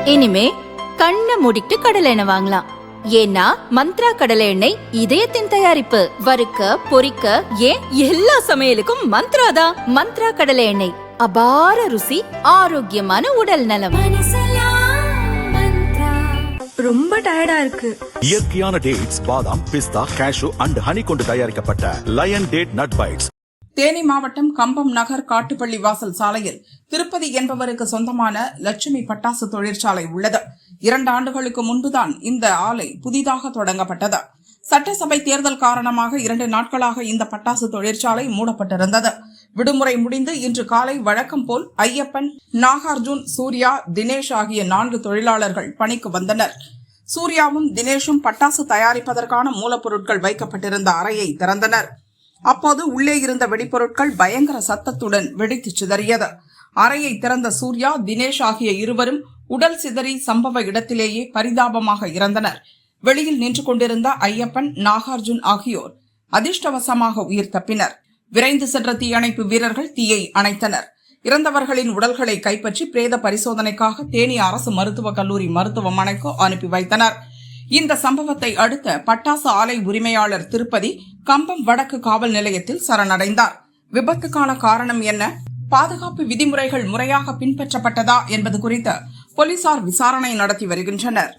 இனிமே கண்ணை மூடிட்டு கடலை எண்ணெய் வாங்கலாம். ஏன்னா மந்த்ரா கடலை எண்ணெய் இதயத்தின் தயாரிப்பு. வறுக்க பொரிக்க ஏன் எல்லா சமையலுக்கும் மந்த்ரா தான். மந்த்ரா கடலை எண்ணெய், அபார ருசி, ஆரோக்கியமான உடல் நலம். ரொம்ப டயர்டா இருக்கு. இயற்கையான டேட்ஸ், பாதாம், பிஸ்தா, கேஷு அண்ட் ஹனி கொண்டு தயாரிக்கப்பட்ட lion date nut bites. Theni மாவட்டம் கம்பம் நகர் காட்டுப்பள்ளி வாசல் சாலையில் திருப்பதி என்பவருக்கு சொந்தமான லட்சுமி பட்டாசு தொழிற்சாலை உள்ளது. 2 ஆண்டுகளுக்கு முன்புதான் இந்த ஆலை புதிதாக தொடங்கப்பட்டது. சட்டசபை தேர்தல் காரணமாக 2 நாட்களாக இந்த பட்டாசு தொழிற்சாலை மூடப்பட்டிருந்தது. விடுமுறை முடிந்து இன்று காலை வழக்கம் போல் ஐயப்பன், நாகார்ஜுன், சூர்யா, தினேஷ் ஆகிய 4 தொழிலாளர்கள் பணிக்கு வந்தனர். சூர்யாவும் தினேஷும் பட்டாசு தயாரிப்பதற்கான மூலப்பொருட்கள் வைக்கப்பட்டிருந்த அறையை திறந்தனர். அப்போது உள்ளே இருந்த வெடிப்பொருட்கள் பயங்கர சத்தத்துடன் வெடித்து சிதறியது. அறையை திறந்த சூர்யா, தினேஷ் ஆகிய இருவரும் உடல் சிதறி சம்பவ இடத்திலேயே பரிதாபமாக இறந்தனர். வெளியில் நின்று கொண்டிருந்த ஐயப்பன், நாகார்ஜுன் ஆகியோர் அதிர்ஷ்டவசமாக உயிர் தப்பினர். விரைந்து சென்ற தீயணைப்பு வீரர்கள் தீயை அணைத்தனர். இறந்தவர்களின் உடல்களை கைப்பற்றி பிரேத பரிசோதனைக்காக தேனி அரசு மருத்துவக் கல்லூரி மருத்துவமனைக்கு அனுப்பி வைத்தனர். இந்த சம்பவத்தை அடுத்த பட்டாசு ஆலை உரிமையாளர் திருப்பதி கம்பம் வடக்கு காவல் நிலையத்தில் சரணடைந்தார். விபத்துக்கான காரணம் என்ன, பாதுகாப்பு விதிமுறைகள் முறையாக பின்பற்றப்பட்டதா என்பது குறித்து போலீசார் விசாரணை நடத்தி வருகின்றனர்.